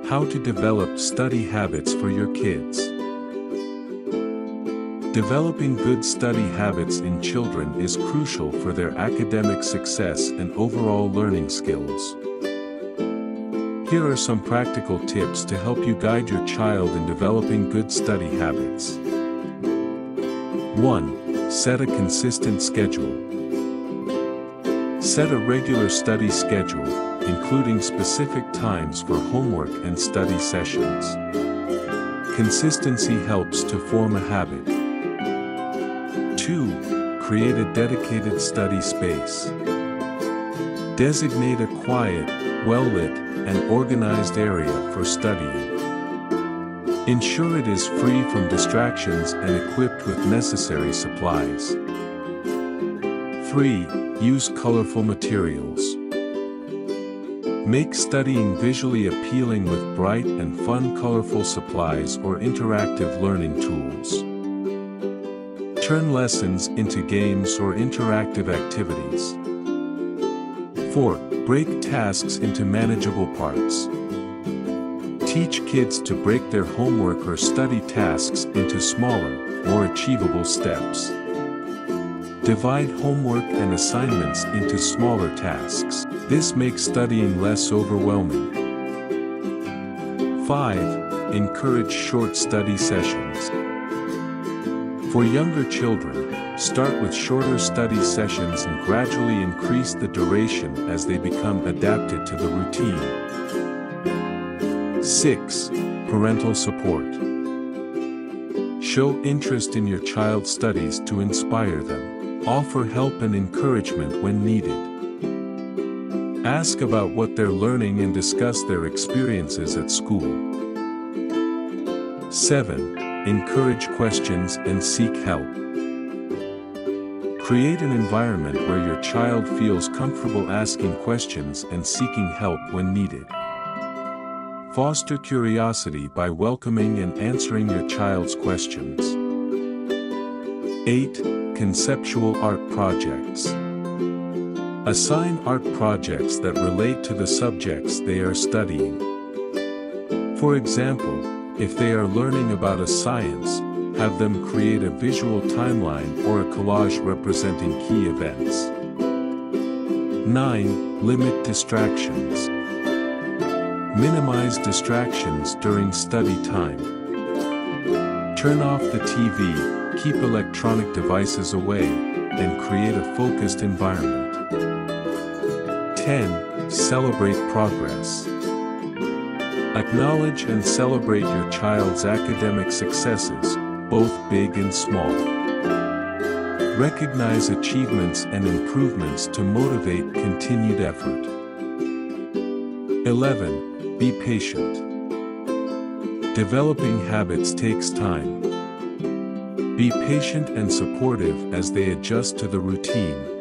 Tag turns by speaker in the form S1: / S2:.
S1: How to develop study habits for your kids. Developing good study habits in children is crucial for their academic success and overall learning skills. Here are some practical tips to help you guide your child in developing good study habits. 1. Set a consistent schedule. Set a regular study schedule, including specific times for homework and study sessions. Consistency helps to form a habit. 2. Create a dedicated study space. Designate a quiet, well-lit, and organized area for studying. Ensure it is free from distractions and equipped with necessary supplies. 3. Use colorful materials. Make studying visually appealing with bright and fun colorful supplies or interactive learning tools. Turn lessons into games or interactive activities. 4. Break tasks into manageable parts. Teach kids to break their homework or study tasks into smaller, more achievable steps. Divide homework and assignments into smaller tasks. This makes studying less overwhelming. 5. Encourage short study sessions. For younger children, start with shorter study sessions and gradually increase the duration as they become adapted to the routine. 6. Parental support. Show interest in your child's studies to inspire them. Offer help and encouragement when needed. Ask about what they're learning and discuss their experiences at school. 7. Encourage questions and seek help. Create an environment where your child feels comfortable asking questions and seeking help when needed. Foster curiosity by welcoming and answering your child's questions. 8. Conceptual art projects. Assign art projects that relate to the subjects they are studying. For example, if they are learning about a science, have them create a visual timeline or a collage representing key events. 9. Limit distractions. Minimize distractions during study time. Turn off the TV, keep electronic devices away, and create a focused environment. 10. Celebrate progress. Acknowledge and celebrate your child's academic successes, both big and small. Recognize achievements and improvements to motivate continued effort. 11. Be patient. Developing habits takes time. Be patient and supportive as they adjust to the routine.